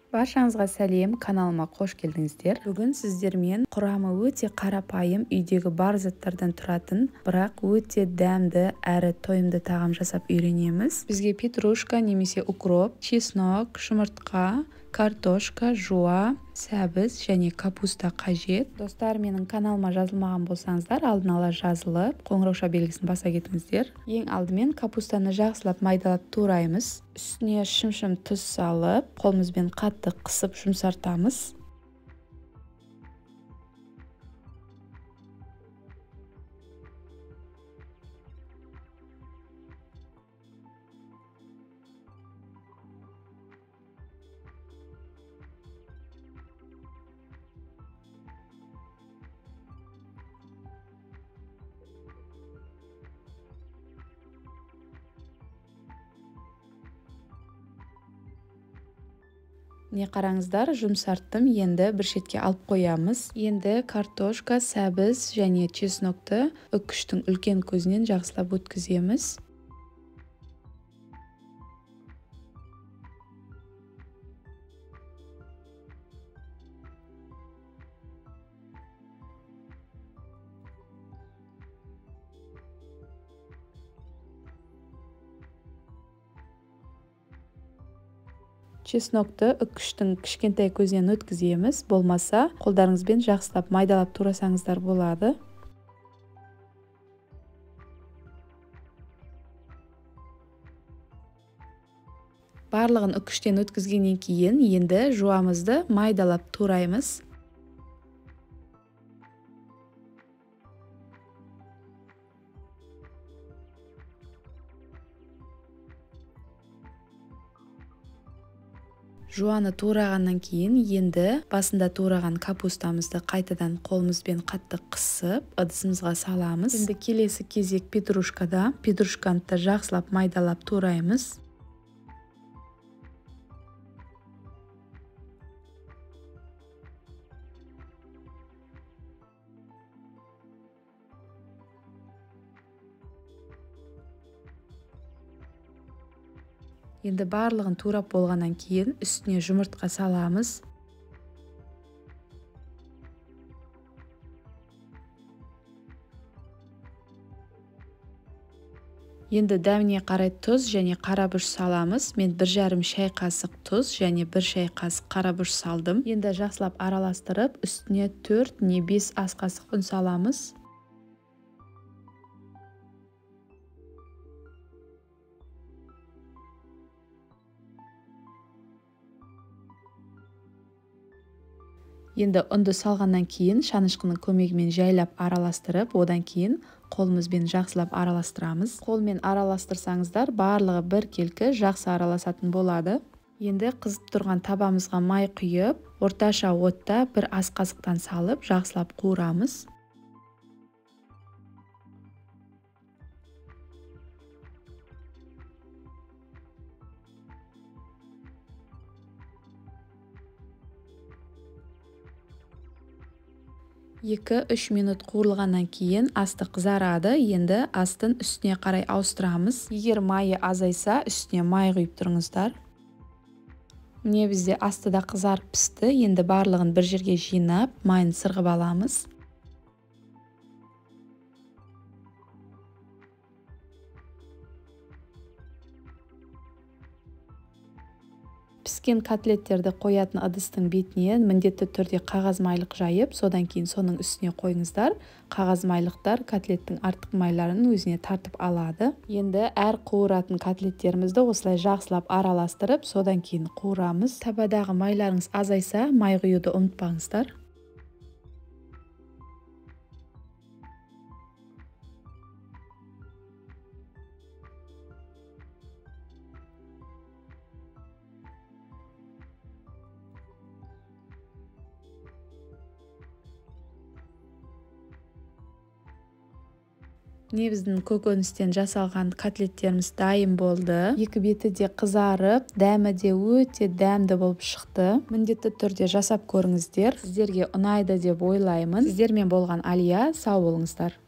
Баршаңызға сәлем, каналыма қош келдіңіздер. Бүгін сіздермен құрамы өте қарапайым, үйдегі бар заттардан тұратын, бірақ өте дәмді әрі тойымды тағам жасап үйренеміз. Бізге петрушка немесе укроп, чеснок, жұмыртқа, картошка, жуа, сәбіз және капуста қажет. Достар, менің каналыма жазылмаған болсаңыздар, алдын ала жазылып, қоңырауша белгісін баса кетіңіздер. Ең алдымен капустаны жақсылап майдалап тураймыз. Үстіне шым-шым тұз салып, қолымызбен қатты қысып жұмсартамыз. Не қараңыздар, жұмсарттым. Енді бір шетке алып қоямыз. Енді картошка, сәбіз және чеснокты үккіштің үлкен көзінен жақсылап өткіземіз. Чеснокты үккіштің кішкентай көзінен өткіземіз. Болмаса, қолдарыңызбен жақсылап майдалап турасаңыздар болады. Барлығын үккіштен өткізгеннен кейін енді жуамызды майдалап тураймыз. Жуаны турағаннан кейін енді басында тураған капустамызды қайтадан қолымызбен қатты қысып, ыдысымызға саламыз. Енді келесі кезек петрушкада. Петрушканы да жақсылап майдалап тураймыз. Енді барлығын турап болғаннан кейін үстіне жұмыртқа саламыз. Енді дәміне қарай тұз және қарабұш саламыз. Мен 1,5 шай қасық тұз және 1 шай қасық қарабұш салдым. Енді жақсылап араластырып, үстіне 4 не 5 ас қасық ұн саламыз. Енді ұнды салғаннан кейін шанышқының көмегімен жайлап араластырып, одан кейін қолымызбен жақсылап араластырамыз. Қолмен араластырсаңыздар, барлығы біркелкі жақсы араласатын болады. Енді қызып тұрған табамызға май құйып, орташа отта 1 ас қасықтан салып, жақсылап қуырамыз. Екі-үш минут қуырылғаннан кейін асты қызарады. Енді астын үстіне қарай ауыстырамыз. Егер майы азайса, үстіне май құйып тұрыңыздар. Міне бізде асты да қызарып пісті. Енді барлығын бір жерге жинап, майын сырғып аламыз. Піскен котлеттерді қоятын ыдыстың бетіне міндетті түрде қағаз майлық жайып, содан кейін соның үстіне қойыңыздар. Қағаз майлықтар котлеттің артық майларын өзіне тартып алады. Енді әр қуыратын котлеттерімізді осылай жақсылап араластырып, содан кейін қуырамыз. Табадағы майларыңыз азайса, май құюды ұмытпаңыздар. Міне біздің көкөністен жасалған котлеттеріміз дайын болды. Екі беті де қызарып, дәмі де өте дәмді болып шықты. Міндетті түрде жасап көріңіздер. Сіздерге ұнайды деп ойлаймын. Сіздермен болған Алия, сау болыңыздар.